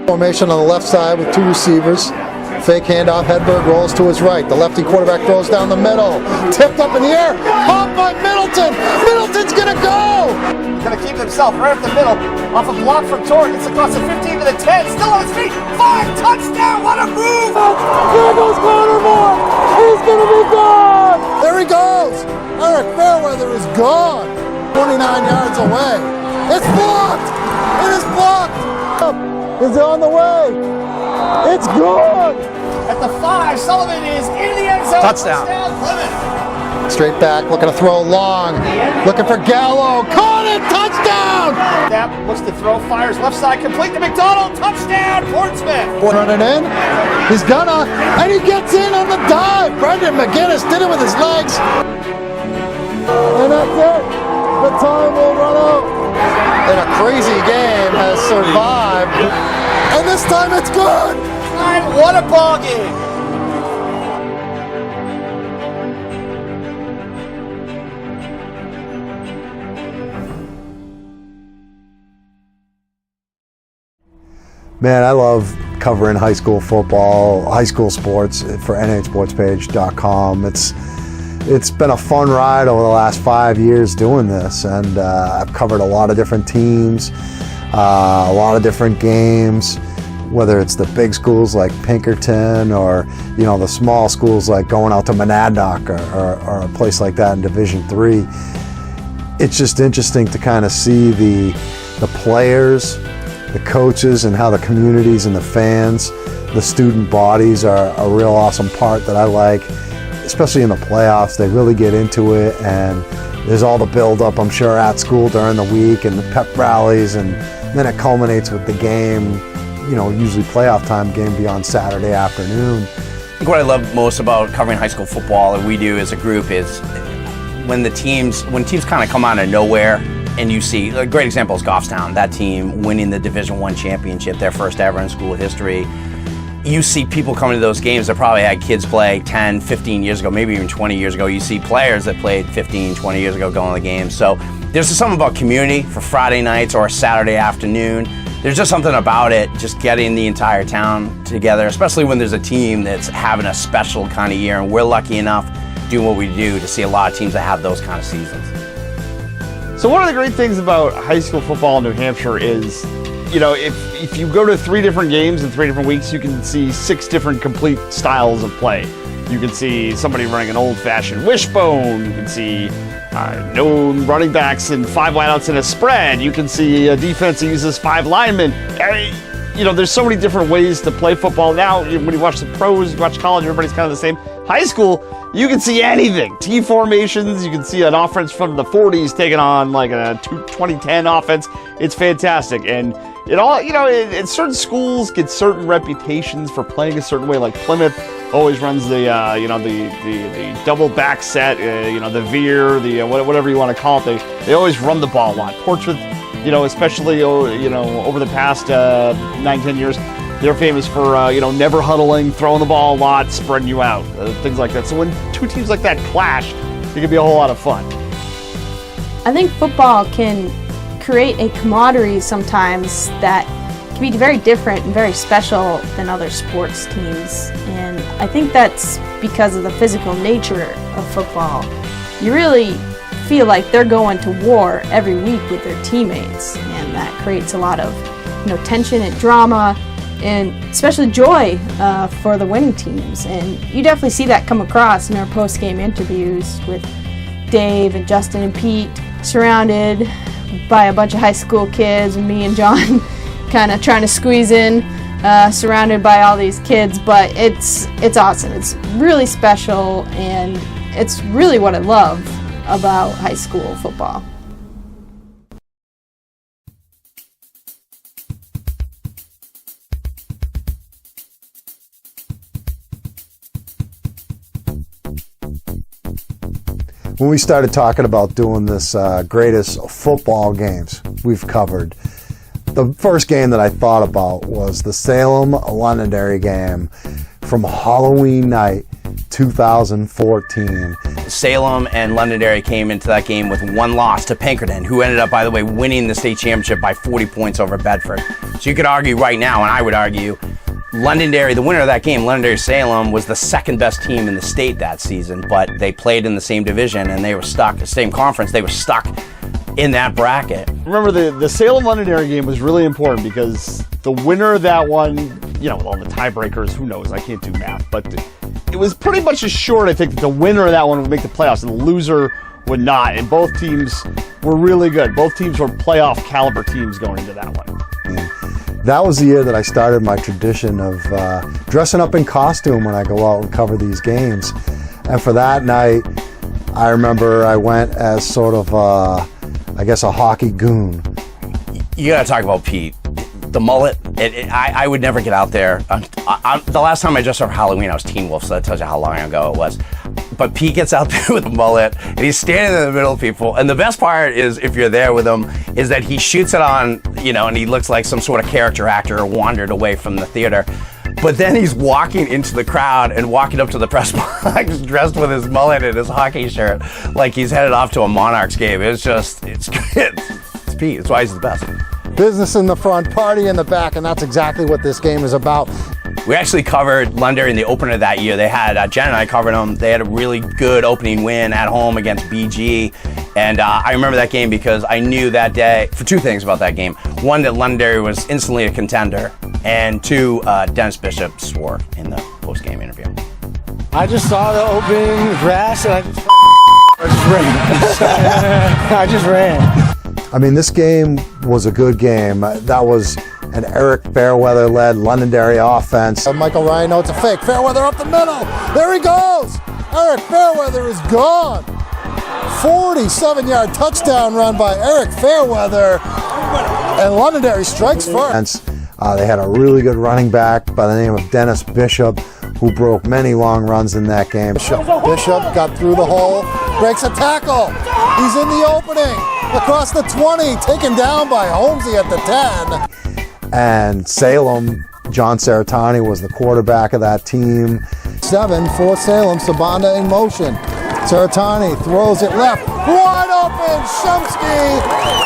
Formation on the left side with two receivers. Fake handoff, Hedberg rolls to his right. The lefty quarterback throws down the middle. Tipped up in the air, caught by Middleton. Middleton's gonna go! Gonna keep himself right up the middle, off a block from Torrey. It's across the 15 to the 10, still on his feet. 5, touchdown, what a move! There goes Connor Moore! He's gonna be gone! There he goes! Eric Fairweather is gone! 29 yards away. It's blocked! It is blocked! Is on the way! It's good! At the 5, Sullivan is in the end zone. Touchdown. Plymouth. Straight back, looking to throw long. Looking for Gallo. Caught it! Touchdown! That looks to throw, fires left side, complete to McDonald. Touchdown, Portsmouth. Running in. He's gonna, and he gets in on the dive. Brendan McGinnis did it with his legs. And that's it. The time will run out. And a crazy game has survived. And this time it's good. And what a ball game. Man, I love covering high school football, high school sports for nhsportspage.com. It's been a fun ride over the last 5 years doing this, and I've covered a lot of different teams, a lot of different games, whether it's the big schools like Pinkerton or the small schools like going out to Monadnock or a place like that in Division III. It's just interesting to kind of see the players, the coaches, and how the communities and the fans, the student bodies are a real awesome part that I like, especially in the playoffs. They really get into it, and there's all the build-up, I'm sure, at school during the week and the pep rallies, and then it culminates with the game, usually playoff time game beyond Saturday afternoon. I think what I love most about covering high school football, and we do as a group, is when teams kind of come out of nowhere. And you see, a great example is Goffstown, that team winning the Division I championship, their first ever in school history. You see people coming to those games that probably had kids play 10, 15 years ago, maybe even 20 years ago. You see players that played 15, 20 years ago going to the games. So there's just something about community for Friday nights or Saturday afternoon. There's just something about it, just getting the entire town together, especially when there's a team that's having a special kind of year. And we're lucky enough doing what we do to see a lot of teams that have those kind of seasons. So one of the great things about high school football in New Hampshire is, if you go to 3 different games in 3 different weeks, you can see 6 different complete styles of play. You can see somebody running an old-fashioned wishbone. You can see no running backs and 5 wideouts in a spread. You can see a defense that uses 5 linemen. There's so many different ways to play football now. When you watch the pros, you watch college, everybody's kind of the same. High school, you can see anything. T formations, you can see an offense from the 40s taking on like a 2010 offense. It's fantastic. And it all, certain schools get certain reputations for playing a certain way. Like Plymouth always runs the double back set, the veer, whatever you want to call it. They always run the ball a lot. Portsmouth, especially, over the past 9-10 years, they're famous for, never huddling, throwing the ball a lot, spreading you out, things like that. So when 2 teams like that clash, it can be a whole lot of fun. I think football can create a camaraderie sometimes that can be very different and very special than other sports teams. And I think that's because of the physical nature of football. You really feel like they're going to war every week with their teammates, and that creates a lot of tension and drama, and especially joy for the winning teams. And you definitely see that come across in our post-game interviews with Dave and Justin and Pete, surrounded by a bunch of high school kids, and me and John kind of trying to squeeze in, surrounded by all these kids. But it's awesome. It's really special, and it's really what I love about high school football. When we started talking about doing this greatest football games we've covered, the first game that I thought about was the Salem-Londonderry game from Halloween night 2014. Salem and Londonderry came into that game with one loss to Pinkerton, who ended up, by the way, winning the state championship by 40 points over Bedford. So you could argue right now, and I would argue, Londonderry, the winner of that game, Londonderry-Salem, was the second best team in the state that season, but they played in the same division and they were stuck, the same conference, they were stuck in that bracket. Remember, the Salem-Londonderry game was really important because the winner of that one, you know, all the tiebreakers, who knows, I can't do math, but it was pretty much assured, I think, that the winner of that one would make the playoffs and the loser would not, and both teams were really good. Both teams were playoff caliber teams going into that one. Yeah. That was the year that I started my tradition of dressing up in costume when I go out and cover these games. And for that night, I remember I went as sort of, I guess, a hockey goon. You gotta talk about Pete. The mullet, I would never get out there. The last time I dressed up for Halloween, I was Teen Wolf, so that tells you how long ago it was. But Pete gets out there with a mullet, and he's standing in the middle of people. And the best part is, if you're there with him, is that he shoots it on, you know, and he looks like some sort of character actor or wandered away from the theater. But then he's walking into the crowd and walking up to the press box dressed with his mullet and his hockey shirt like he's headed off to a Monarchs game. It's Pete. That's why he's the best. Business in the front, party in the back, and that's exactly what this game is about. We actually covered Londonderry in the opener that year. They had, Jen and I covered them. They had a really good opening win at home against BG. And I remember that game because I knew that day, for two things about that game. One, that Londonderry was instantly a contender. And two, Dennis Bishop swore in the post-game interview. I just saw the opening grass and I just ran. I just ran. I mean, this game was a good game. That was an Eric Fairweather-led Londonderry offense. Michael Ryan, no, it's a fake. Fairweather up the middle. There he goes. Eric Fairweather is gone. 47-yard touchdown run by Eric Fairweather. And Londonderry strikes first. They had a really good running back by the name of Dennis Bishop, who broke many long runs in that game. Bishop got through the hole, breaks a tackle. He's in the opening. Across the 20, taken down by Holmesy at the 10. And Salem, John Saratani was the quarterback of that team. 7 for Salem, Sabanda in motion. Saratani throws it left, wide open, Shumsky,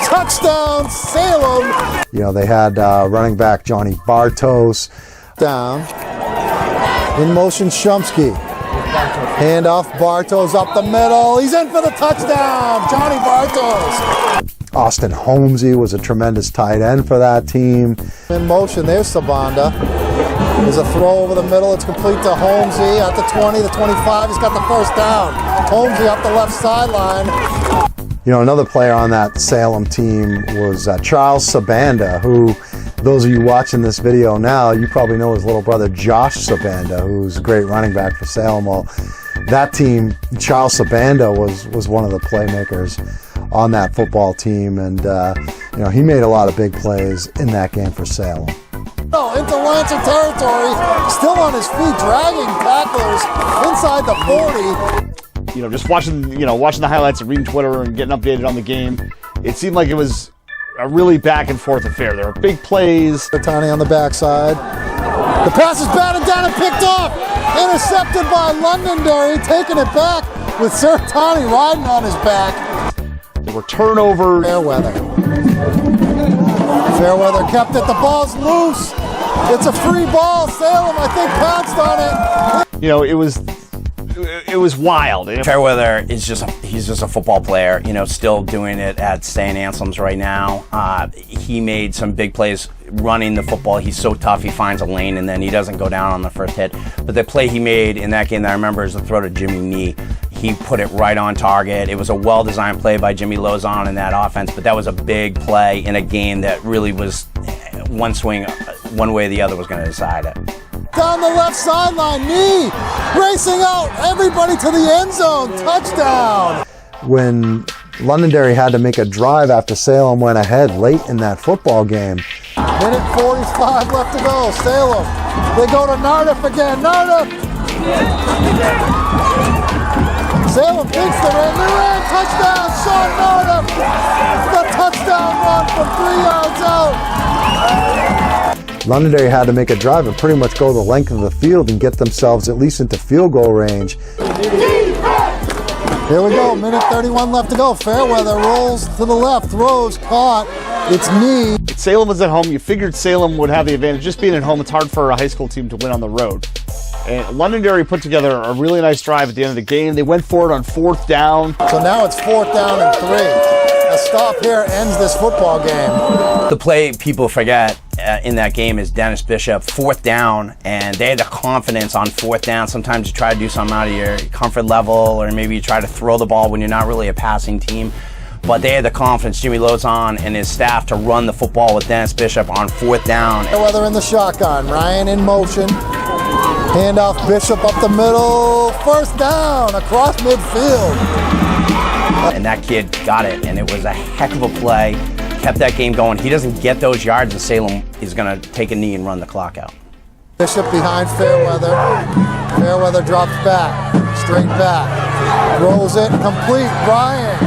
touchdown, Salem. You know, they had running back Johnny Bartos. Down, in motion, Shumsky. Handoff, Bartos up the middle. He's in for the touchdown, Johnny Bartos. Austin Holmesy was a tremendous tight end for that team. In motion, there's Sabanda. There's a throw over the middle. It's complete to Holmesy at the 20, the 25. He's got the first down. Holmesy up the left sideline. You know, another player on that Salem team was Charles Sabanda, who, those of you watching this video now, you probably know his little brother Josh Sabanda, who's a great running back for Salem. Well, that team, Charles Sabanda was one of the playmakers on that football team, and you know, he made a lot of big plays in that game for Salem. Into Lancer territory, still on his feet, dragging tacklers inside the 40. You know, just watching the highlights and reading Twitter and getting updated on the game, it seemed like it was a really back and forth affair. There were big plays. Saratani on the backside. The pass is batted down and picked off. Intercepted by Londonderry, taking it back with Saratani riding on his back. There were turnovers. Fairweather kept it. The ball's loose. It's a free ball. Salem, I think, pounced on it. You know, it was wild. Fairweather is he's just a football player, you know, still doing it at St. Anselm's right now. He made some big plays running the football. He's so tough, he finds a lane and then he doesn't go down on the first hit. But the play he made in that game that I remember is the throw to Jimmy Nee. He put it right on target. It was a well-designed play by Jimmy Lozon in that offense, but that was a big play in a game that really was one swing, one way or the other was going to decide it. Down the left sideline, Nee racing out, everybody to the end zone, touchdown. When Londonderry had to make a drive after Salem went ahead late in that football game. Minute 45 left to go, Salem. They go to Nardiff again, Nardiff. Salem thinks they're in, touchdown, Sean Nardiff. The touchdown run from 3 yards out. Londonderry had to make a drive and pretty much go the length of the field and get themselves at least into field goal range. Here we go, minute 31 left to go. Fairweather rolls to the left, throws, caught. It's knee. Salem was at home. You figured Salem would have the advantage. Just being at home, it's hard for a high school team to win on the road. And Londonderry put together a really nice drive at the end of the game. They went for it on 4th down. So now it's 4th down and 3. A stop here ends this football game. The play people forget in that game is Dennis Bishop, 4th down, and they had the confidence on 4th down. Sometimes you try to do something out of your comfort level, or maybe you try to throw the ball when you're not really a passing team. But they had the confidence, Jimmy Lozon and his staff, to run the football with Dennis Bishop on 4th down. Fairweather in the shotgun, Ryan in motion. Handoff, Bishop up the middle, 1st down across midfield. And that kid got it, and it was a heck of a play. Kept that game going. He doesn't get those yards, and Salem is going to take a knee and run the clock out. Bishop behind Fairweather. Fairweather drops back, straight back. Throws it, complete. Ryan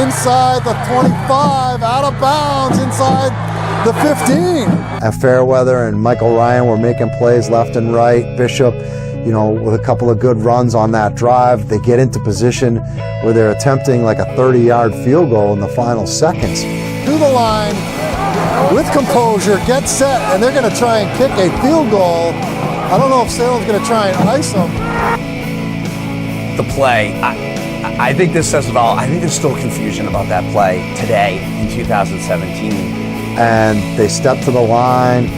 inside the 25, out of bounds, inside the 15. And Fairweather and Michael Ryan were making plays left and right. Bishop, you know, with a couple of good runs on that drive, they get into position where they're attempting like a 30-yard field goal in the final seconds. To the line with composure, get set, and they're going to try and kick a field goal. I don't know if Salem's going to try and ice them. The play, I think this says it all. I think there's still confusion about that play today in 2017. And they stepped to the line.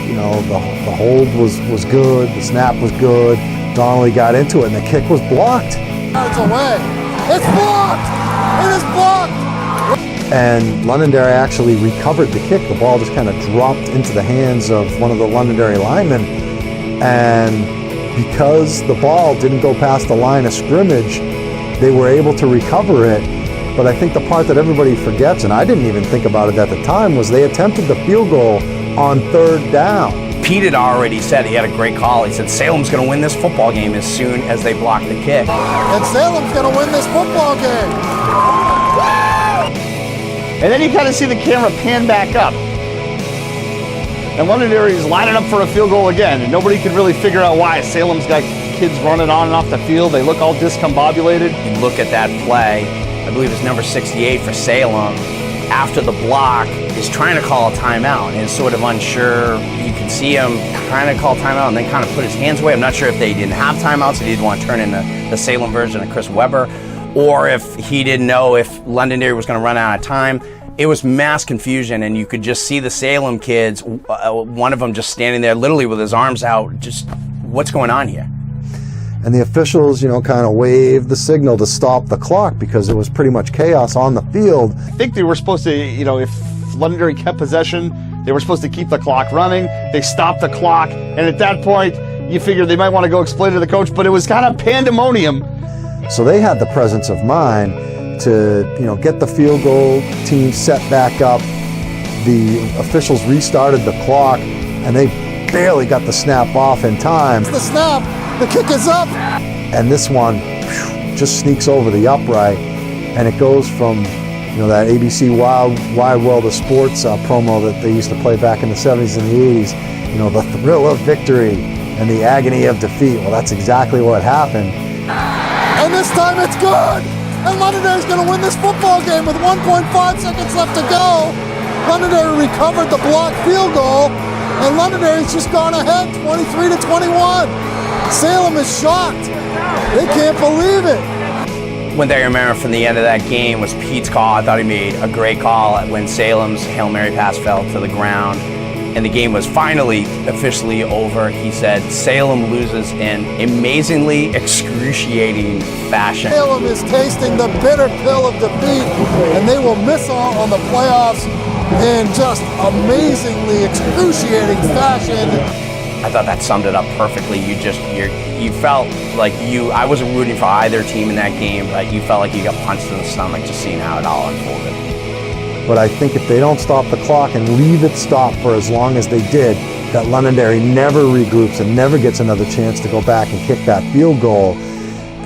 You know, the hold was good, the snap was good. Donnelly got into it, and the kick was blocked. Yards away. It's blocked! It is blocked! And Londonderry actually recovered the kick. The ball just kind of dropped into the hands of one of the Londonderry linemen. And because the ball didn't go past the line of scrimmage, they were able to recover it. But I think the part that everybody forgets, and I didn't even think about it at the time, was they attempted the field goal on 3rd down. Pete had already said, he had a great call. He said Salem's going to win this football game as soon as they block the kick. And Salem's going to win this football game. And then you kind of see the camera pan back up. And Londonderry is lining up for a field goal again, and nobody can really figure out why. Salem's got kids running on and off the field. They look all discombobulated. You look at that play, I believe it's number 68 for Salem. After the block, is trying to call a timeout and is sort of unsure. You can see him trying to call timeout and then kind of put his hands away. I'm not sure if they didn't have timeouts, he didn't want to turn in the Salem version of Chris Webber, or if he didn't know if Londonderry was going to run out of time. It was mass confusion, and you could just see the Salem kids, one of them just standing there literally with his arms out, just, what's going on here? And the officials, you know, kind of waved the signal to stop the clock because it was pretty much chaos on the field. I think they were supposed to, you know, if Londonderry kept possession, they were supposed to keep the clock running. They stopped the clock, and at that point, you figured they might want to go explain to the coach, but it was kind of pandemonium. So they had the presence of mind to, you know, get the field goal team set back up. The officials restarted the clock, and they barely got the snap off in time. The snap, the kick is up. And this one just sneaks over the upright, and it goes from, you know, that ABC Wide World of Sports promo that they used to play back in the 70s and the 80s, you know, the thrill of victory and the agony of defeat. Well, that's exactly what happened. And this time it's good. And Londonderry's going to win this football game with 1.5 seconds left to go. Londonderry recovered the blocked field goal, and Londonderry's just gone ahead 23-21. Salem is shocked. They can't believe it. One thing I remember from the end of that game was Pete's call. I thought he made a great call when Salem's Hail Mary pass fell to the ground and the game was finally officially over. He said Salem loses in amazingly excruciating fashion. Salem is tasting the bitter pill of defeat, and they will miss out on the playoffs in just amazingly excruciating fashion. I thought that summed it up perfectly. You felt like I wasn't rooting for either team in that game, but you felt like you got punched in the stomach just seeing how it all unfolded. But I think if they don't stop the clock and leave it stop for as long as they did, that Londonderry never regroups and never gets another chance to go back and kick that field goal.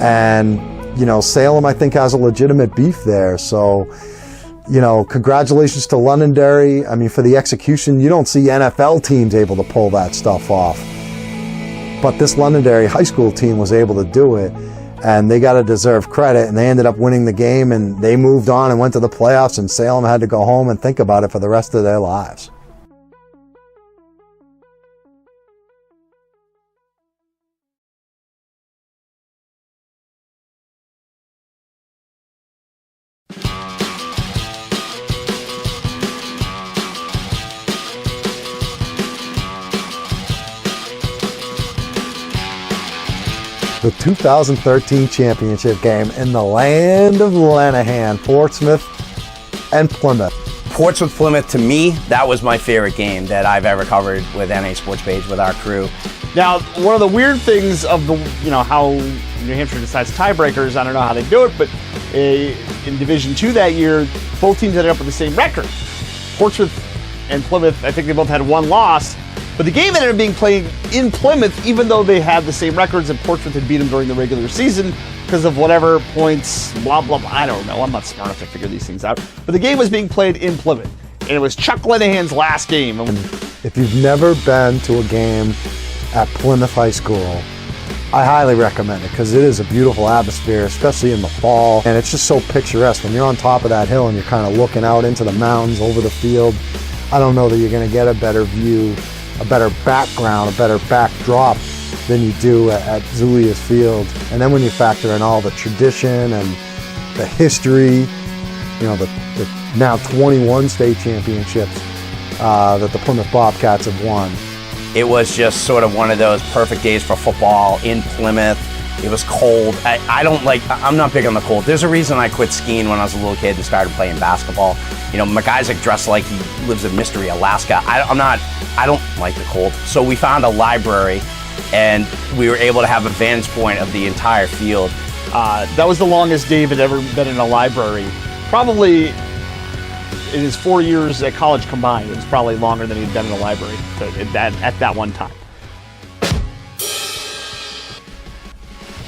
And, you know, Salem, I think, has a legitimate beef there. So, congratulations to Londonderry. I mean, for the execution, you don't see NFL teams able to pull that stuff off. But this Londonderry high school team was able to do it, and they got to deserve credit, and they ended up winning the game, and they moved on and went to the playoffs, and Salem had to go home and think about it for the rest of their lives. The 2013 championship game in the land of Lenihan, Portsmouth and Plymouth. Portsmouth-Plymouth, to me, that was my favorite game that I've ever covered with NA Sports Page with our crew. Now, one of the weird things of how New Hampshire decides tiebreakers, I don't know how they do it, but in Division II that year, both teams ended up with the same record. Portsmouth and Plymouth, I think they both had one loss. But the game ended up being played in Plymouth, even though they had the same records and Portsmouth had beat them during the regular season because of whatever points, blah, blah, blah. I don't know. I'm not smart enough to figure these things out. But the game was being played in Plymouth, and it was Chuck Lenihan's last game. If you've never been to a game at Plymouth High School, I highly recommend it because it is a beautiful atmosphere, especially in the fall. And it's just so picturesque. When you're on top of that hill and you're kind of looking out into the mountains over the field, I don't know that you're going to get a better view, a better background, a better backdrop than you do at Zulius Field. And then when you factor in all the tradition and the history, the now 21 state championships that the Plymouth Bobcats have won. It was just sort of one of those perfect days for football in Plymouth. It was cold. I'm not big on the cold. There's a reason I quit skiing when I was a little kid and started playing basketball. McIsaac dressed like he lives in Mystery, Alaska. I don't like the cold. So we found a library and we were able to have a vantage point of the entire field. That was the longest Dave had ever been in a library. Probably in his 4 years at college combined, it was probably longer than he'd been in a library at that one time.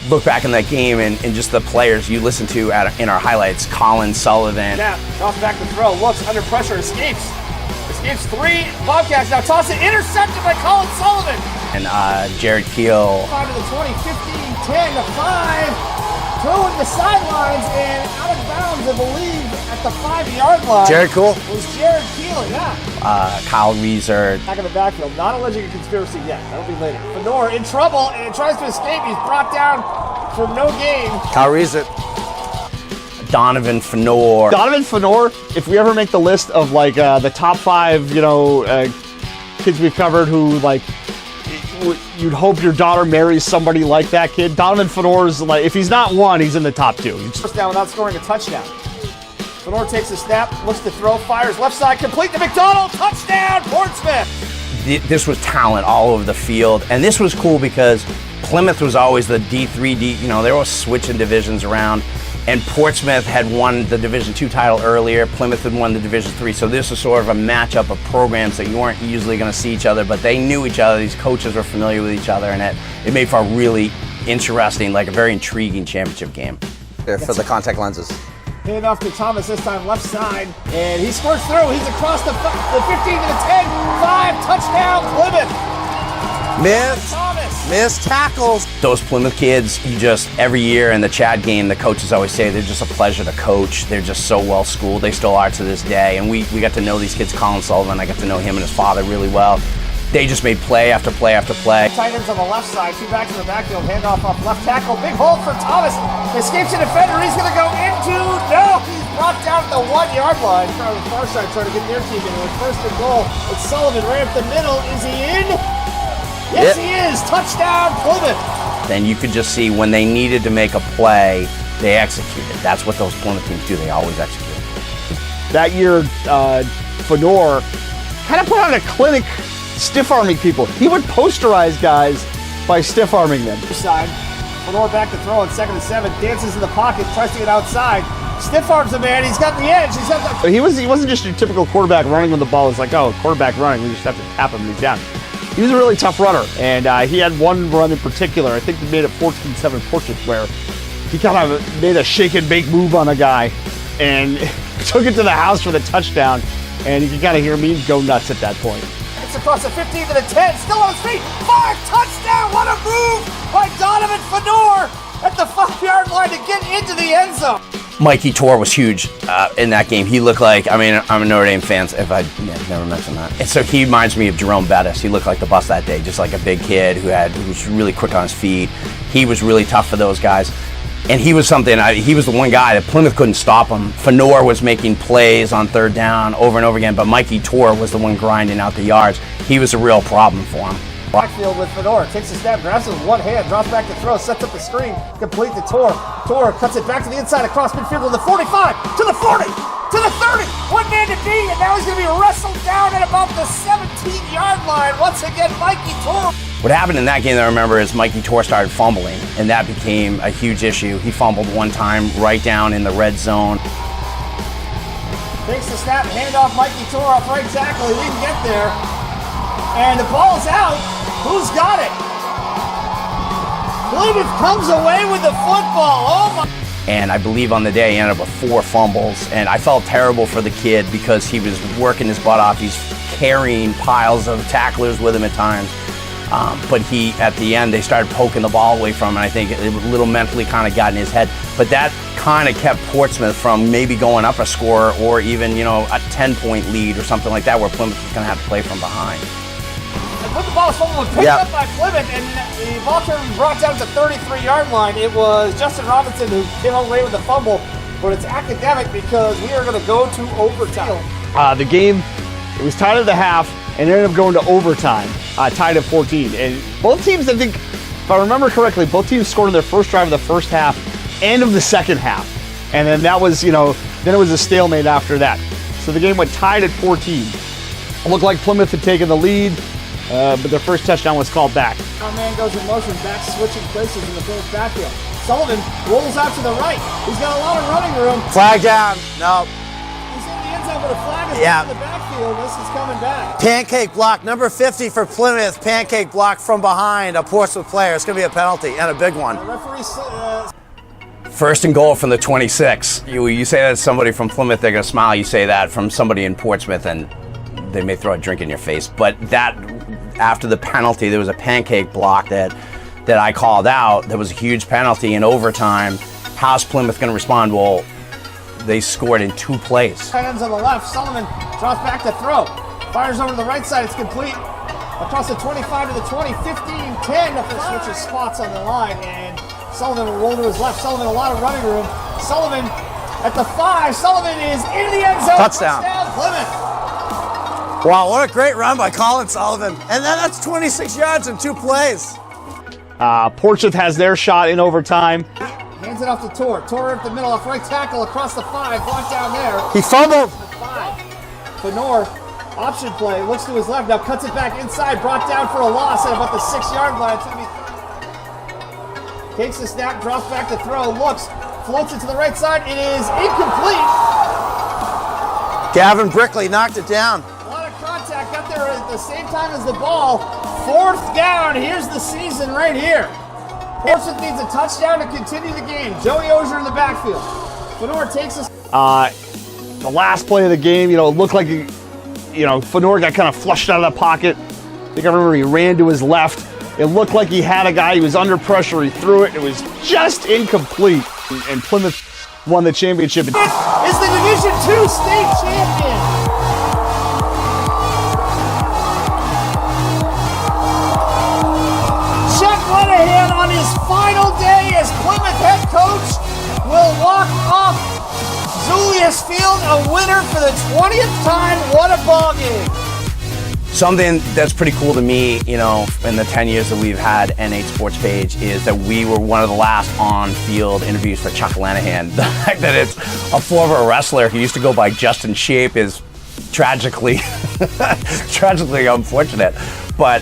Look back in that game and just the players you listen to in our highlights. Colin Sullivan. Now, toss back to throw. Looks under pressure. Escapes 3. Bobcats now toss it. Intercepted by Colin Sullivan. And Jared Keel. 5 to the 20, 15, 10 to 5. Throwing the sidelines and out of bounds, I believe, at the 5-yard line. Jared Keel. It was Jared Keel, yeah. Kyle Reeser. Back in the backfield. Not alleging a conspiracy yet. That'll be later. Fedor in trouble and tries to escape. He's brought down for no gain. Kyle Reeser. Donovan Fenor. Donovan Fenor, if we ever make the list of the top 5, kids we've covered who you'd hope your daughter marries somebody like that kid. Donovan Fenor's if he's not one, he's in the top 2. First down without scoring a touchdown. Fenor takes a snap, looks to throw, fires left side, complete to McDonald, touchdown, Portsmouth. This was talent all over the field, and this was cool because Plymouth was always the D3, they were switching divisions around. And Portsmouth had won the Division II title earlier. Plymouth had won the Division III. So this was sort of a matchup of programs that you weren't usually going to see each other, but they knew each other. These coaches were familiar with each other, and it made for a really interesting, a very intriguing championship game. There for the contact lenses. Hand off to Thomas, this time left side, and he scores through. He's across the 15 to the 10. 5, touchdown, Plymouth. Missed tackles. Those Plymouth kids, every year in the Chad game, the coaches always say they're just a pleasure to coach. They're just so well schooled. They still are to this day. And we got to know these kids. Colin Sullivan, I got to know him and his father really well. They just made play after play after play. Tight ends on the left side, 2 backs in the backfield, handoff off left tackle. Big hole for Thomas. Escapes a defender. He's going to go into. No! He's brought down at the 1-yard line. Trying to the far side, trying to get their team in. It was first and goal. It's Sullivan right up the middle. Is he in? Yes, he is. Touchdown, Plymouth. Then you could just see when they needed to make a play, they executed. That's what those Plymouth teams do. They always execute. That year, Fedor kind of put on a clinic stiff-arming people. He would posterize guys by stiff-arming them. Side. Fedor back to throw on 2nd and 7. Dances in the pocket, tries to get outside. Stiff arms the man. He's got the edge. He's got the. He wasn't just your typical quarterback running when the ball is quarterback running. We just have to tap him and he's down. He was a really tough runner, and he had one run in particular. I think he made it 14-7 Portsmouth, where he kind of made a shake and bake move on a guy, and took it to the house for the touchdown, and you can kind of hear me go nuts at that point. It's across the 15 to the 10, still on his feet. 5, touchdown! What a move by Donovan Fenor at the 5-yard line to get into the end zone. Mikey Tor was huge in that game. He looked like, I mean, I'm a Notre Dame fan, if I never mentioned that. And so he reminds me of Jerome Bettis. He looked like the bus that day, just like a big kid who was really quick on his feet. He was really tough for those guys. And he was he was the one guy that Plymouth couldn't stop him. Fenor was making plays on third down over and over again, but Mikey Tor was the one grinding out the yards. He was a real problem for him. Backfield with Fenor, takes a snap, grabs it with one hand, drops back to throw, sets up the screen, complete to Tor. Tor cuts it back to the inside, across midfield to the 45, to the 40, to the 30. One man to beat, and now he's going to be wrestled down at about the 17-yard line. Once again, Mikey Tor. What happened in that game that I remember is Mikey Tor started fumbling, and that became a huge issue. He fumbled one time right down in the red zone. Takes the snap, hand off Mikey Tor off right tackle. He didn't get there. And the ball's out. Who's got it? Plymouth comes away with the football. Oh my. And I believe on the day he ended up with 4 fumbles. And I felt terrible for the kid because he was working his butt off. He's carrying piles of tacklers with him at times. But at the end, they started poking the ball away from him. And I think it a little mentally kind of got in his head. But that kind of kept Portsmouth from maybe going up a score or even, a 10-point lead or something like that where Plymouth was going to have to play from behind. When the ball was fumbled and picked up by Plymouth, and the ball turned brought down to the 33-yard line. It was Justin Robinson who came away with the fumble, but it's academic because we are going to go to overtime. The game, it was tied at the half, and ended up going to overtime, tied at 14. And both teams, I think, if I remember correctly, both teams scored in their first drive of the first half and of the second half. And then that was, then it was a stalemate after that. So the game went tied at 14. It looked like Plymouth had taken the lead. But their first touchdown was called back. Our man goes in motion, back switching places in the Plymouth backfield. Sullivan rolls out to the right. He's got a lot of running room. Flag down. No. He's in the end zone, but a flag is in the backfield. This is coming back. Pancake block, number 50 for Plymouth. Pancake block from behind a Portsmouth player. It's going to be a penalty and a big one. First and goal from the 26. You say that to somebody from Plymouth, they're going to smile. You say that from somebody in Portsmouth, and they may throw a drink in your face. But that, after the penalty, there was a pancake block that I called out. There was a huge penalty in overtime. How's Plymouth going to respond? Well, they scored in 2 plays. Tight ends on the left. Sullivan drops back to throw. Fires over to the right side. It's complete. Across the 25 to the 20, 15, 10. The switches spots on the line, and Sullivan will roll to his left. Sullivan, a lot of running room. Sullivan at the 5. Sullivan is in the end zone. Touchdown. Plymouth. Wow, what a great run by Colin Sullivan. And then that's 26 yards in 2 plays. Portsmouth has their shot in overtime. Hands it off to Tor. Tor up the middle, off right tackle, across the 5, blocked down there. He fumbled. The 5. Fenor, option play, looks to his left, now cuts it back inside, brought down for a loss at about the 6-yard line. Takes the snap, drops back to throw, looks, floats it to the right side. It is incomplete. Gavin Brickley knocked it down. Contact got there at the same time as the ball. 4th down. Here's the season right here. Portsmouth needs a touchdown to continue the game. Joey Ozier in the backfield. Fenor takes us. The last play of the game, it looked like Fenor got kind of flushed out of the pocket. I think I remember he ran to his left. It looked like he had a guy. He was under pressure. He threw it. It was just incomplete. And Plymouth won the championship. Is the Division II state champion. On his final day as Plymouth head coach will walk off Julius Field a winner for the 20th time. What a ball game. Something that's pretty cool to me, in the 10 years that we've had N8 Sports Page is that we were one of the last on-field interviews for Chuck Lanahan. The fact that it's a former wrestler who used to go by Justin Shape is tragically unfortunate. But,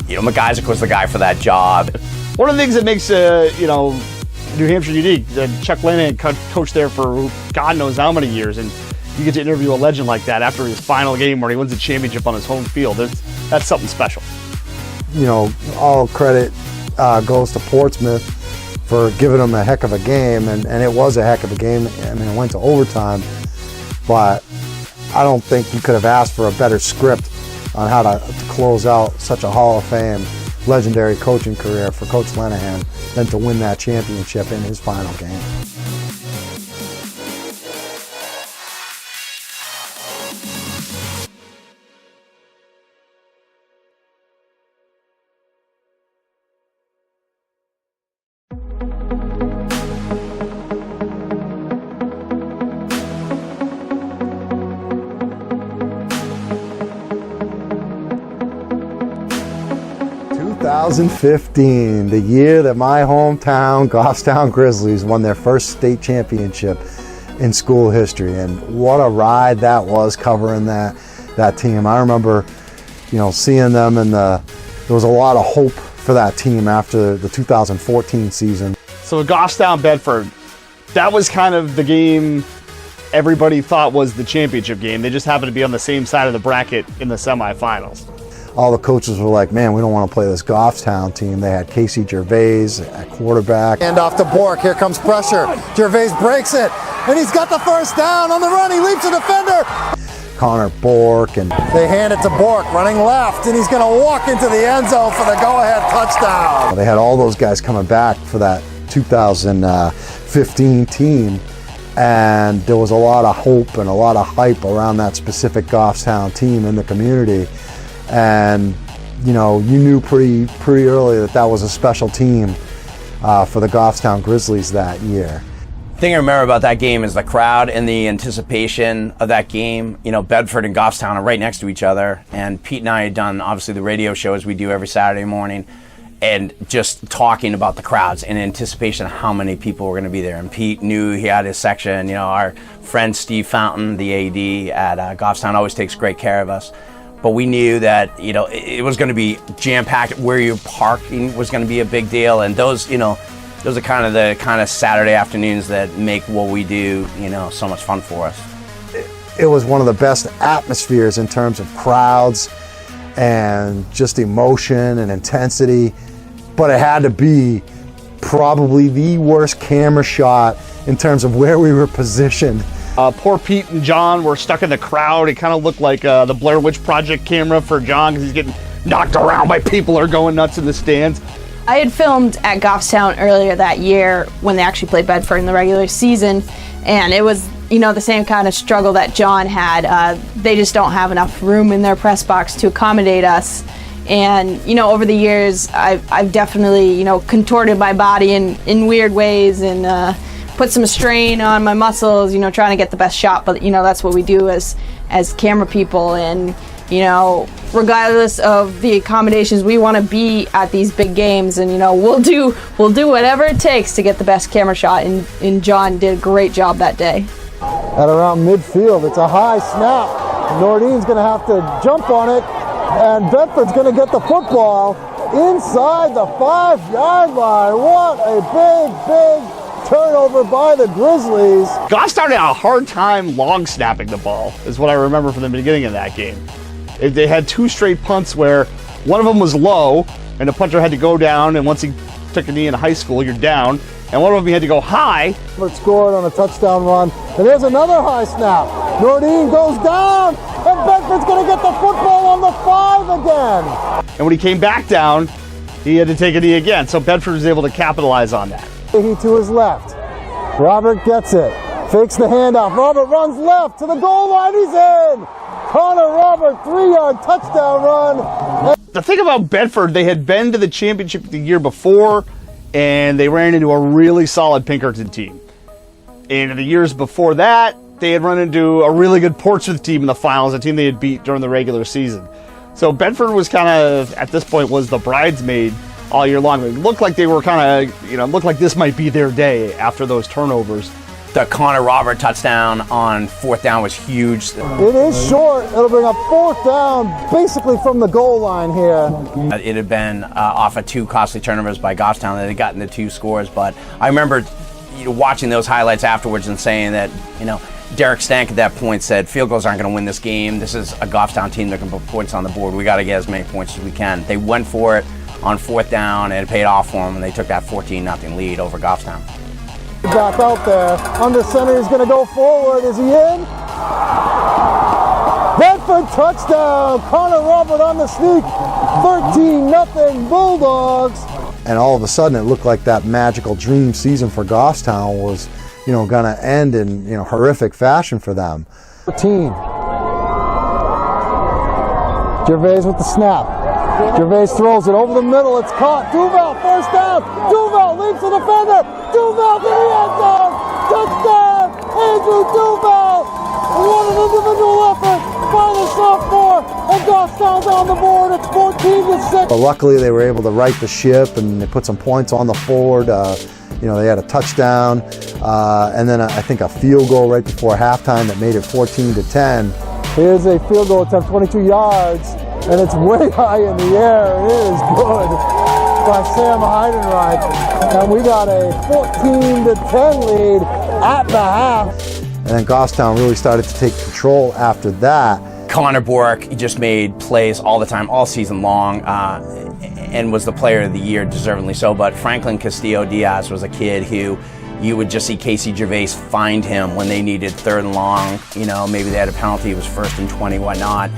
McIsaac was the guy for that job. One of the things that makes, New Hampshire unique, Chuck Lanahan coached there for God knows how many years, and you get to interview a legend like that after his final game where he wins the championship on his home field. That's something special. All credit goes to Portsmouth for giving them a heck of a game, and it was a heck of a game. I mean, it went to overtime. but I don't think you could have asked for a better script on how to close out such a Hall of Fame legendary coaching career for Coach Lenahan than to win that championship in his final game. ...2015, the year that my hometown Goffstown Grizzlies won their first state championship in school history, and what a ride that was covering that team. I remember, seeing them, and there was a lot of hope for that team after the 2014 season. So Goffstown Bedford, that was kind of the game everybody thought was the championship game. They just happened to be on the same side of the bracket in the semifinals. All the coaches were like, man, we don't want to play this Goffstown team. They had Casey Gervais at quarterback. And off to Bork. Here comes pressure. Gervais breaks it. And he's got the first down on the run. He leaps a defender. Connor Bork. And they hand it to Bork, running left. And he's going to walk into the end zone for the go-ahead touchdown. They had all those guys coming back for that 2015 team. And there was a lot of hope and a lot of hype around that specific Goffstown team in the community. And you knew pretty early that was a special team for the Goffstown Grizzlies that year. The thing I remember about that game is the crowd and the anticipation of that game. Bedford and Goffstown are right next to each other, and Pete and I had done obviously the radio show as we do every Saturday morning, and just talking about the crowds and anticipation of how many people were going to be there. And Pete knew he had his section. Our friend Steve Fountain, the AD at Goffstown, always takes great care of us. But we knew that, it was going to be jam-packed. Where you're parking was going to be a big deal. And those are the kind of Saturday afternoons that make what we do, so much fun for us. It was one of the best atmospheres in terms of crowds and just emotion and intensity. But it had to be probably the worst camera shot in terms of where we were positioned. Poor Pete and John were stuck in the crowd. It kind of looked like the Blair Witch Project camera for John, because he's getting knocked around by people who are going nuts in the stands. I had filmed at Goffstown earlier that year when they actually played Bedford in the regular season, and it was, the same kind of struggle that John had. They just don't have enough room in their press box to accommodate us. And, over the years, I've definitely, contorted my body in weird ways and put some strain on my muscles, trying to get the best shot. But, that's what we do as camera people. And, regardless of the accommodations, we want to be at these big games, and, we'll do whatever it takes to get the best camera shot. And John did a great job that day. At around midfield, it's a high snap. Nordine's going to have to jump on it, and Bedford's going to get the football inside the 5-yard line. What a big turnover by the Grizzlies. Goffstown had a hard time long snapping the ball, is what I remember from the beginning of that game. They had two straight punts where one of them was low, and the punter had to go down, and once he took a knee in high school, you're down. And one of them he had to go high. Bedford scored on a touchdown run, and there's another high snap. Nordine goes down, and Bedford's going to get the football on the 5 again. And when he came back down, he had to take a knee again. So Bedford was able to capitalize on that. He to his left. Robert gets it. Fakes the handoff. Robert runs left to the goal line. He's in. Connor Robert, 3-yard touchdown run. The thing about Bedford, they had been to the championship the year before, and they ran into a really solid Pinkerton team. And in the years before that, they had run into a really good Portsmouth team in the finals, a team they had beat during the regular season. So Bedford was kind of, at this point, was the bridesmaid all year long. It looked like they were kind of, looked like this might be their day after those turnovers. The Connor Robert touchdown on 4th down was huge. It is short. It'll bring up 4th down, basically from the goal line here. It had been off of 2 costly turnovers by Goffstown. They had gotten the 2 scores, but I remember watching those highlights afterwards and saying that, Derek Stank at that point said, field goals aren't going to win this game. This is a Goffstown team that can put points on the board. We got to get as many points as we can. They went for it on 4th down, and it paid off for them, and they took that 14-0 lead over Goffstown. Back out there, under center, he's going to go forward. Is he in? Bedford touchdown. Connor Robert on the sneak. 13-0 Bulldogs. And all of a sudden, it looked like that magical dream season for Goffstown was, going to end in, horrific fashion for them. 14. Gervais with the snap. Gervais throws it over the middle. It's caught. Duval, first down. Duval leaps the defender. Duval to the end zone. Touchdown. Andrew Duval. What an individual effort by the sophomore. And Goffstown's on the board. It's 14-6. But luckily, they were able to right the ship and they put some points on the board. They had a touchdown and then I think a field goal right before halftime that made it 14-10. Here's a field goal attempt, 22 yards, and it's way high in the air. It is good by Sam Heidenreich. And we got a 14-10 lead at the half. And then Goffstown really started to take control after that. Connor Bork just made plays all the time, all season long, and was the player of the year, deservedly so. But Franklin Castillo-Diaz was a kid who you would just see Casey Gervais find him when they needed third and long. Maybe they had a penalty, it was 1st and 20, whatnot.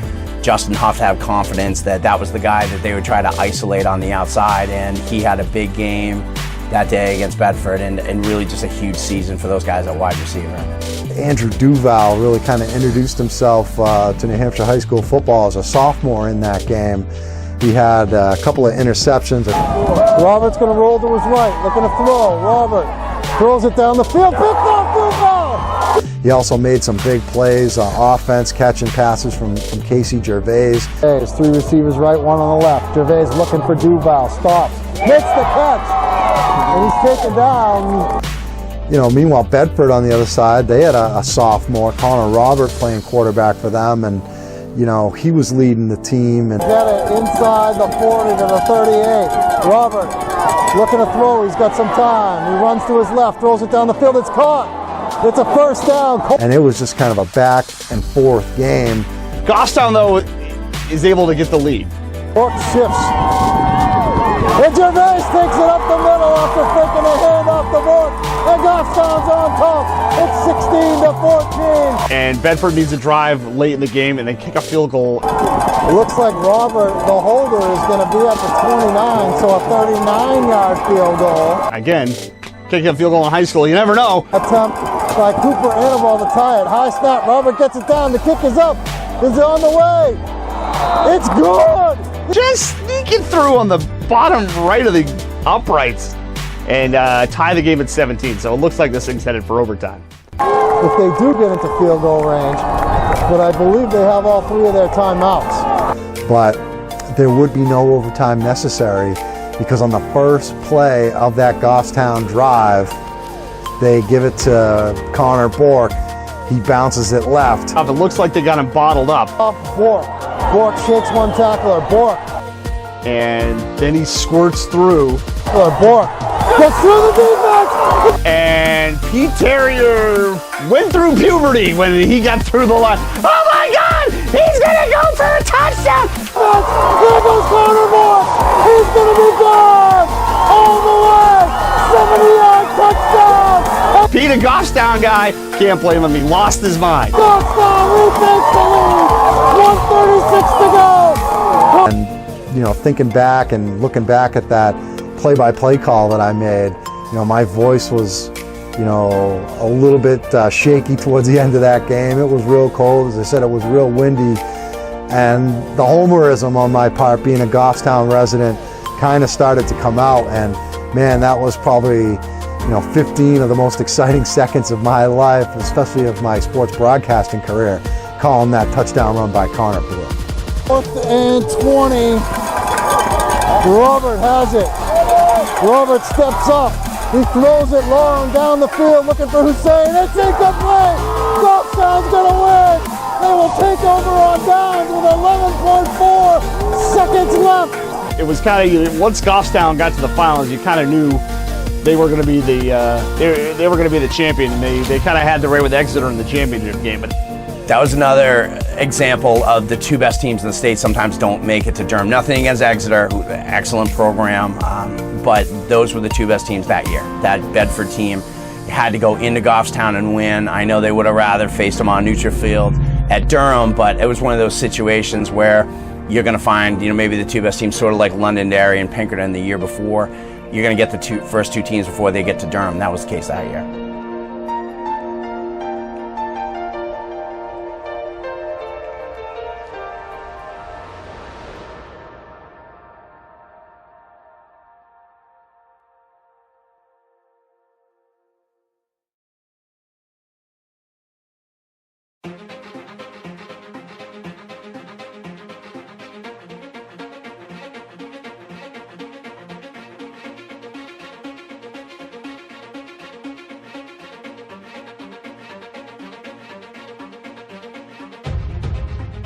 Justin Huff to have confidence that that was the guy that they would try to isolate on the outside, and he had a big game that day against Bedford, and really just a huge season for those guys at wide receiver. Andrew Duval really kind of introduced himself to New Hampshire high school football as a sophomore in that game. He had a couple of interceptions. Robert's going to roll to his right, looking to throw. Robert throws it down the field, picked off Duval. He also made some big plays on offense, catching passes from Casey Gervais. There's 3 receivers right, 1 on the left. Gervais looking for Duval, stops, makes the catch, and he's taken down. Meanwhile, Bedford on the other side, they had a sophomore, Connor Robert, playing quarterback for them, and he was leading the team. And got it inside the 40 to the 38. Robert looking to throw. He's got some time. He runs to his left, throws it down the field. It's caught. It's a first down. And it was just kind of a back and forth game. Goffstown, though, is able to get the lead. Bork shifts. And Gervais takes it up the middle after faking a hand off the board. And Goffstown's on top. It's 16-14. And Bedford needs to drive late in the game and then kick a field goal. It looks like Robert, the holder, is going to be at the 29, so a 39-yard field goal. Again, kicking a field goal in high school, you never know. Attempt by Cooper Annabelle to tie it. High snap. Robert gets it down. The kick is up. It's on the way. It's good. Just sneaking through on the bottom right of the uprights and tie the game at 17. So it looks like this thing's headed for overtime. If they do get into field goal range, but I believe they have all 3 of their timeouts. But there would be no overtime necessary because on the first play of that Goffstown drive, they give it to Connor Bork. He bounces it left. It looks like they got him bottled up. Off Bork. Bork shakes one tackler. Bork. And then he squirts through. Bork gets through the defense. And Pete Terrier went through puberty when he got through the line. Oh my God! He's gonna go for a touchdown! There goes Connor Bork. He's gonna be gone all the way. 70-yard touchdown. Pete, a Goffstown guy, can't blame him. He lost his mind. Goffstown retakes the lead. 1:36 to go. And thinking back and looking back at that play-by-play call that I made, my voice was, a little bit shaky towards the end of that game. It was real cold. As I said, it was real windy. And the homerism on my part, being a Goffstown resident, kind of started to come out. And man, that was probably, 15 of the most exciting seconds of my life, especially of my sports broadcasting career, calling that touchdown run by Connor Bork. 4th and 20. Robert has it. Robert steps up. He throws it long down the field looking for Hussein. It's incomplete. Goffstown's going to win. They will take over on downs with 11.4 seconds left. It was kind of, once Goffstown got to the finals, you kind of knew they were going to be the they were going to be the champion, and they kind of had the right with Exeter in the championship game. But That was another example of the 2 best teams in the state sometimes don't make it to Durham. Nothing against Exeter, excellent program, but those were the 2 best teams that year. That Bedford team had to go into Goffstown and win. I know they would have rather faced them on neutral field at Durham, but it was one of those situations where you're going to find, maybe the two best teams, sort of like Londonderry and Pinkerton the year before. You're going to get the first two teams before they get to Durham. That was the case that year.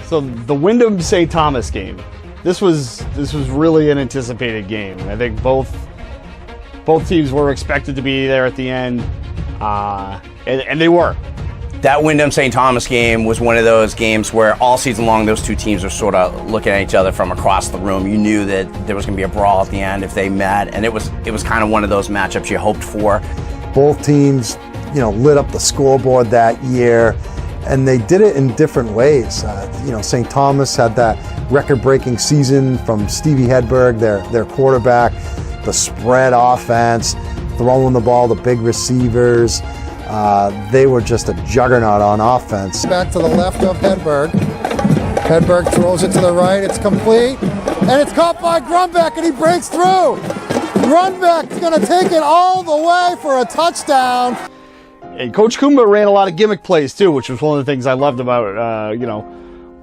So the Wyndham St. Thomas game, this was really an anticipated game. I think both teams were expected to be there at the end, and they were. That Wyndham St. Thomas game was one of those games where all season long those two teams were sort of looking at each other from across the room. You knew that there was going to be a brawl at the end if they met, and it was kind of one of those matchups you hoped for. Both teams, lit up the scoreboard that year, and they did it in different ways. St. Thomas had that record-breaking season from Stevie Hedberg, their quarterback, the spread offense, throwing the ball to big receivers. They were just a juggernaut on offense. Back to the left of Hedberg. Hedberg throws it to the right. It's complete. And it's caught by Grunbeck, and he breaks through. Grunbeck's going to take it all the way for a touchdown. And Coach Kumba ran a lot of gimmick plays too, which was one of the things I loved about,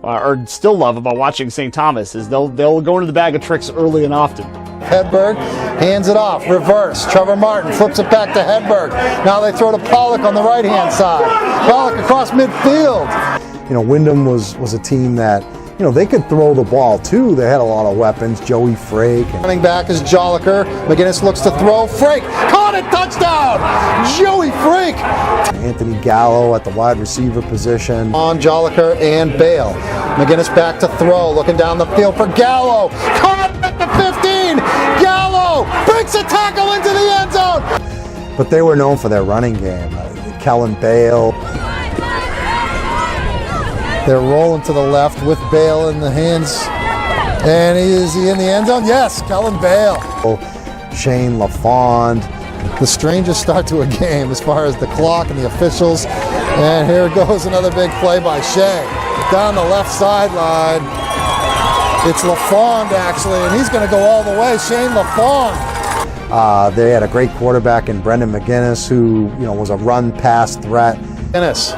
or still love about watching St. Thomas, is they'll go into the bag of tricks early and often. Hedberg hands it off, reverse. Trevor Martin flips it back to Hedberg. Now they throw to Pollock on the right-hand side. Pollock across midfield. Wyndham was a team that, they could throw the ball too. They had a lot of weapons. Joey Frake. Running back is Joliker. McGinnis looks to throw. Frake caught it, touchdown! Joey Frake. Anthony Gallo at the wide receiver position. On Joliker and Bale. McGinnis back to throw, looking down the field for Gallo. Caught at the 15. Gallo breaks a tackle into the end zone. But they were known for their running game. Kellen Bale. They're rolling to the left with Bale in the hands. And is he in the end zone? Yes, Kellen Bale. Shane LaFond. The strangest start to a game as far as the clock and the officials. And here goes another big play by Shea. Down the left sideline. It's LaFond actually, and he's going to go all the way. Shane LaFond. They had a great quarterback in Brendan McGinnis, who was a run-pass threat. McGinnis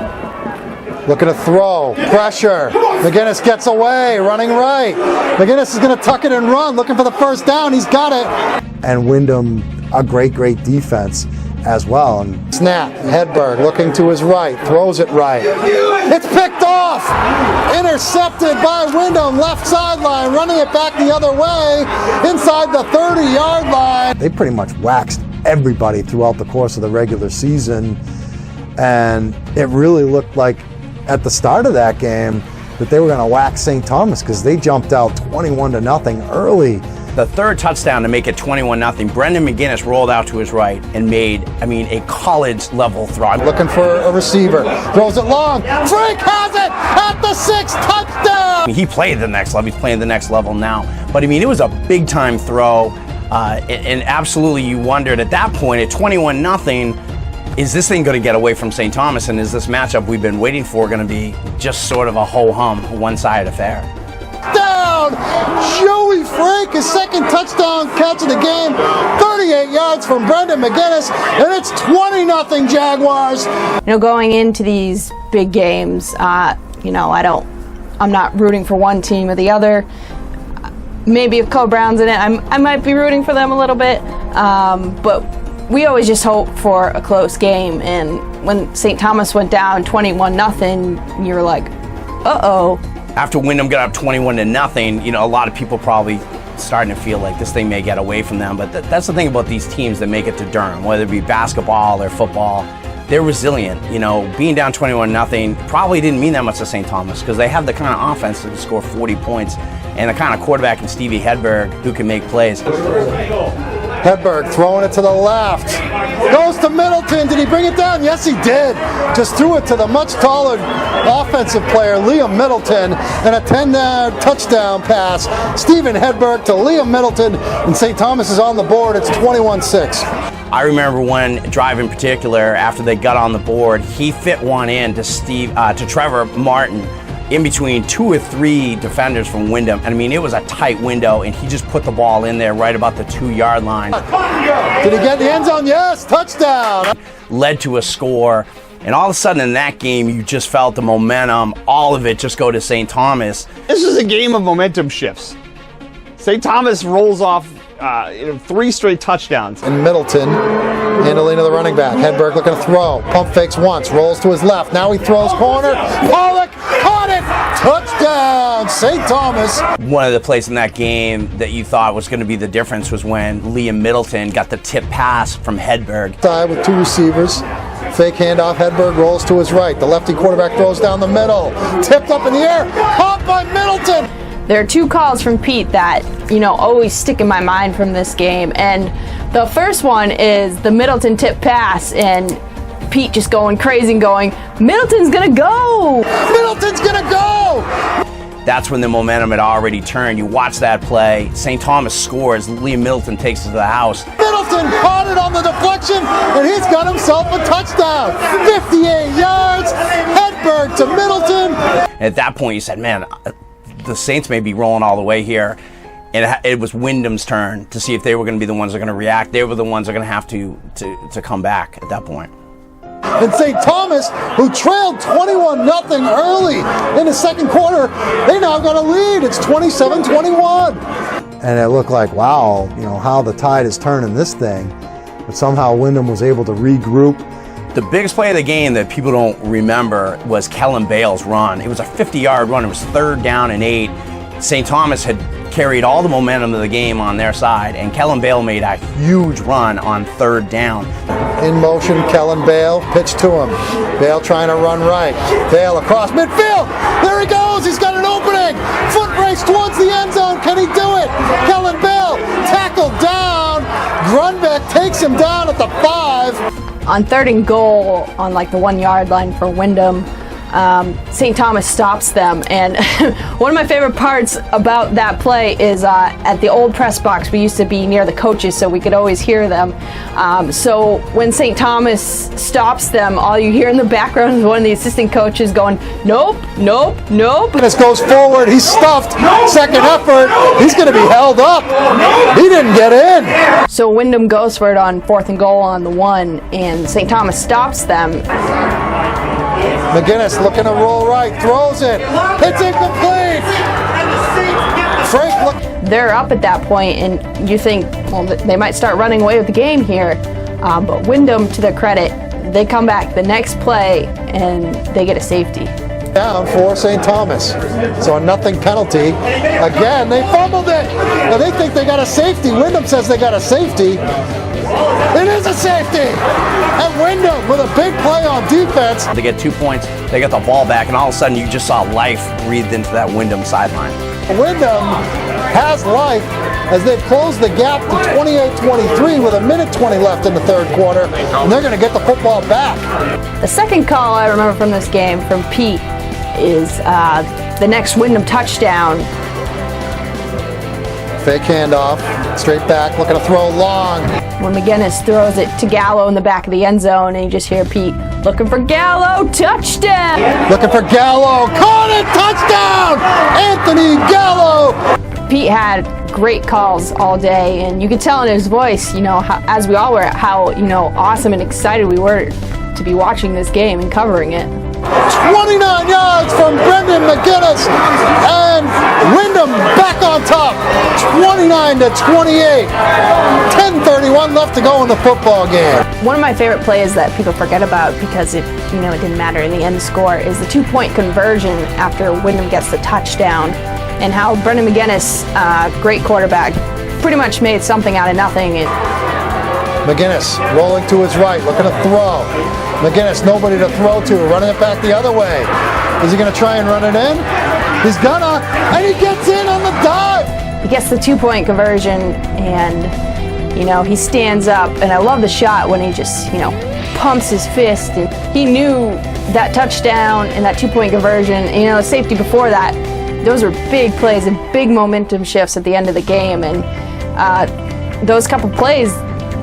looking to throw, pressure. McGinnis gets away, running right. McGinnis is going to tuck it and run, looking for the first down. He's got it. And Wyndham, a great defense as well. And snap, Hedberg looking to his right, throws it right. It's picked off, intercepted by Wyndham, left sideline, running it back the other way, inside the 30-yard line. They pretty much waxed everybody throughout the course of the regular season, and it really looked like at the start of that game that they were going to whack St. Thomas because they jumped out 21-0 early. The third touchdown to make it 21-0, Brendan McGinnis rolled out to his right and made, a college-level throw. Looking for a receiver, throws it long. Frank has it at the 6th touchdown. He played the next level. He's playing the next level now. But it was a big-time throw, and absolutely you wondered at that point at 21-0. Is this thing going to get away from St. Thomas, and is this matchup we've been waiting for going to be just sort of a ho-hum, one-sided affair? Down! Joey Frake, his second touchdown catch of the game, 38 yards from Brendan McGinnis, and it's 20-0 Jaguars. Going into these big games, I'm not rooting for one team or the other. Maybe if Co Brown's in it, I might be rooting for them a little bit, but we always just hope for a close game, and when St. Thomas went down 21-0, you're like, uh-oh. After Wyndham got up 21-0, a lot of people probably starting to feel like this thing may get away from them, but that's the thing about these teams that make it to Durham, whether it be basketball or football. They're resilient. Being down 21-0 probably didn't mean that much to St. Thomas because they have the kind of offense that can score 40 points and the kind of quarterback in Stevie Hedberg who can make plays. Hedberg throwing it to the left. Goes to Middleton. Did he bring it down? Yes, he did. Just threw it to the much taller offensive player, Liam Middleton, and a 10-yard touchdown pass. Stephen Hedberg to Liam Middleton, and St. Thomas is on the board. It's 21-6. I remember one drive in particular, after they got on the board, he fit one in to Trevor Martin in between 2 or 3 defenders from Windham. And I mean, it was a tight window, and he just put the ball in there right about the 2-yard line. Did he get the end zone? Yes, touchdown. Led to a score. And all of a sudden in that game, you just felt the momentum, all of it just go to St. Thomas. This is a game of momentum shifts. St. Thomas rolls off 3 straight touchdowns. And Middleton handling to the running back. Hedberg looking to throw. Pump fakes once. Rolls to his left. Now he throws corner. Pollock caught it. Touchdown, St. Thomas. One of the plays in that game that you thought was going to be the difference was when Liam Middleton got the tip pass from Hedberg. Side with 2 receivers. Fake handoff. Hedberg rolls to his right. The lefty quarterback throws down the middle. Tipped up in the air. Caught by Middleton. There are 2 calls from Pete that, always stick in my mind from this game. And the first one is the Middleton tip pass, and Pete just going crazy and going, Middleton's gonna go! Middleton's gonna go! That's when the momentum had already turned. You watch that play. St. Thomas scores. Liam Middleton takes it to the house. Middleton caught it on the deflection, and he's got himself a touchdown. 58 yards. Hedberg to Middleton. And at that point, you said, man, the Saints may be rolling all the way here. And it was Wyndham's turn to see if they were going to be the ones that are going to react. They were the ones that are going to have to come back at that point. And St. Thomas, who trailed 21-0 early in the second quarter, they now got a lead. It's 27-21. And it looked like, wow, how the tide is turning this thing. But somehow Windham was able to regroup. The biggest play of the game that people don't remember was Kellen Bale's run. It was a 50-yard run. It was 3rd down and 8. St. Thomas had carried all the momentum of the game on their side, and Kellen Bale made a huge run on 3rd down. In motion, Kellen Bale, pitch to him. Bale trying to run right. Bale across midfield. There he goes. He's got an opening. Foot race towards the end zone. Can he do it? Kellen Bale tackled down. Grunbeck takes him down at the 5. On 3rd and goal on the 1-yard line for Windham, St. Thomas stops them, and one of my favorite parts about that play is at the old press box. We used to be near the coaches, so we could always hear them. So when St. Thomas stops them, all you hear in the background is one of the assistant coaches going, nope, nope, nope. This goes forward. He's stuffed. Second effort. He's going to be held up. He didn't get in. So Windham goes for it on 4th and goal on the 1, and St. Thomas stops them. McGinnis looking to roll right, throws it, it's incomplete. Frank They're up at that point, and you think, well, they might start running away with the game here. But Windham, to their credit, they come back the next play and they get a safety. Down for St. Thomas. So a nothing penalty. Again, they fumbled it. Now they think they got a safety. Windham says they got a safety. It is a safety. And Windham with a big play on defense. They get 2 points, they get the ball back, and all of a sudden you just saw life breathed into that Windham sideline. Windham has life as they've closed the gap to 28-23 with 1:20 left in the 3rd quarter, and they're going to get the football back. The second call I remember from this game from Pete is the next Windham touchdown. Fake handoff, straight back, looking to throw long. When McGinnis throws it to Gallo in the back of the end zone, and you just hear Pete looking for Gallo, touchdown! Looking for Gallo, caught it, touchdown! Anthony Gallo! Pete had great calls all day, and you could tell in his voice, how, as we all were, how, awesome and excited we were to be watching this game and covering it. 29 yards from Brendan McGinnis, and Windham back on top, 29-28. 10:31 left to go in the football game. One of my favorite plays that people forget about because it didn't matter in the end score is the 2-point conversion after Windham gets the touchdown, and how Brendan McGinnis, great quarterback, pretty much made something out of nothing. McGinnis rolling to his right, looking to throw. McGinnis, nobody to throw to, running it back the other way. Is he going to try and run it in? He's gonna, and he gets in on the dive. He gets the 2-point conversion, and You know, he stands up, and I love the shot when he just, you know, pumps his fist. And he knew that touchdown and that 2-point conversion, you know, safety before that, those were big plays and big momentum shifts at the end of the game. And those couple plays,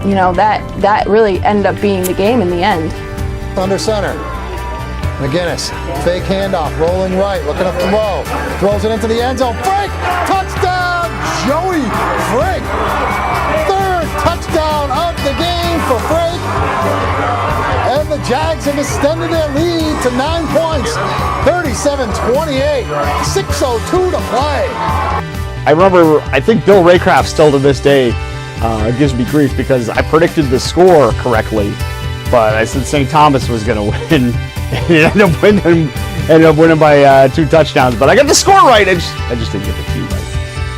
you know, that really ended up being the game in the end. Under center. McGinnis, fake handoff, rolling right, looking to throw. Throws it into the end zone. Frank, touchdown, Joey Frank. Third touchdown of the game for Frank. And the Jags have extended their lead to 9 points. 37-28, 6:02 to play. I remember, I think Bill Raycraft still to this day gives me grief because I predicted the score correctly, but I said St. Thomas was going to win. He ended up winning by 2 touchdowns, but I got the score right. I just didn't get the 2 right.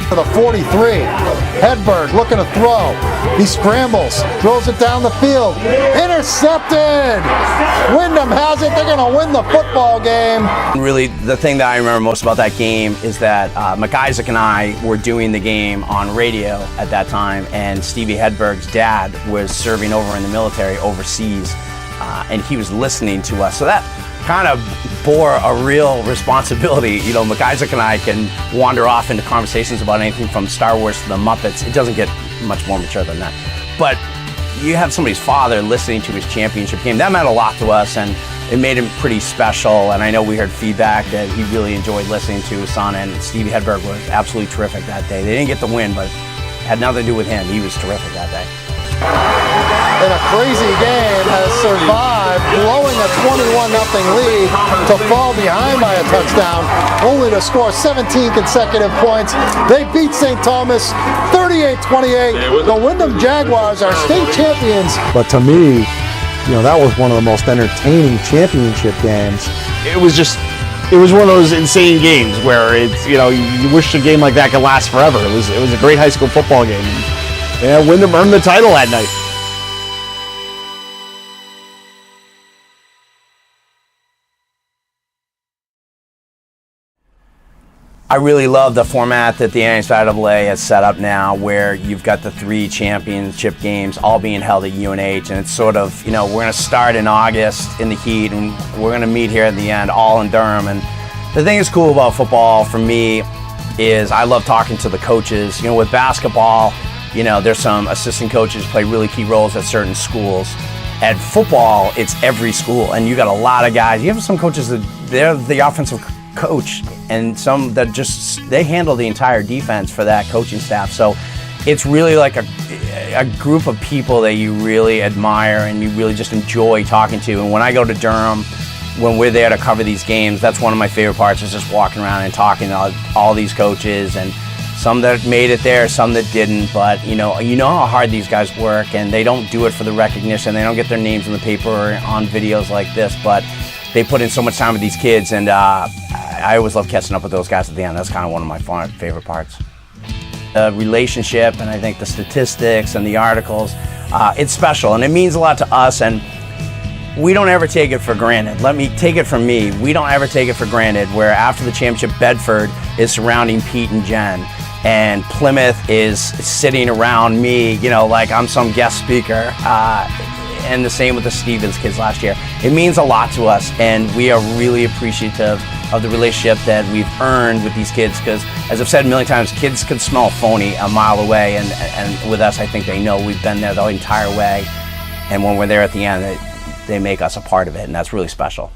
To the 43, Hedberg looking to throw. He scrambles, throws it down the field, intercepted. Wyndham has it. They're going to win the football game. Really, the thing that I remember most about that game is that McIsaac and I were doing the game on radio at that time, and Stevie Hedberg's dad was serving over in the military overseas, and he was listening to us. So that kind of bore a real responsibility. You know, McIsaac and I can wander off into conversations about anything from Star Wars to the Muppets. It doesn't get much more mature than that. But you have somebody's father listening to his championship game. That meant a lot to us, and it made him pretty special. And I know we heard feedback that he really enjoyed listening to his son, and Stevie Hedberg was absolutely terrific that day. They didn't get the win, but it had nothing to do with him. He was terrific that day. And a crazy game has survived, blowing a 21-0 lead to fall behind by a touchdown, only to score 17 consecutive points. They beat St. Thomas 38-28. The Wyndham Jaguars are state champions. But to me, you know, that was one of the most entertaining championship games. It was one of those insane games where it's, you know, you wish a game like that could last forever. It was a great high school football game. Yeah, Wyndham earned the title that night. I really love the format that the NCAA has set up now, where you've got the 3 championship games all being held at UNH, and it's sort of, you know, we're going to start in August in the heat, and we're going to meet here at the end, all in Durham. And the thing that's cool about football for me is I love talking to the coaches. You know, with basketball, you know, there's some assistant coaches who play really key roles at certain schools. At football, it's every school, and you got a lot of guys. You have some coaches that they're the offensive coach, and some that just, they handle the entire defense for that coaching staff. So it's really like a group of people that you really admire and you really just enjoy talking to. And when I go to Durham, when we're there to cover these games, that's one of my favorite parts, is just walking around and talking to all these coaches, and some that made it there, some that didn't. But you know how hard these guys work, and they don't do it for the recognition. They don't get their names in the paper or on videos like this, but they put in so much time with these kids, and I always love catching up with those guys at the end. That's kind of one of my favorite parts. The relationship, and I think the statistics and the articles, it's special, and it means a lot to us, and we don't ever take it for granted. Let me take it from me. We don't ever take it for granted, where after the championship, Bedford is surrounding Pete and Jen, and Plymouth is sitting around me, you know, like I'm some guest speaker. And the same with the Stevens kids last year. It means a lot to us, and we are really appreciative of the relationship that we've earned with these kids, because, as I've said a million times, kids can smell phony a mile away, and with us, I think they know we've been there the entire way, and when we're there at the end, they make us a part of it, and that's really special.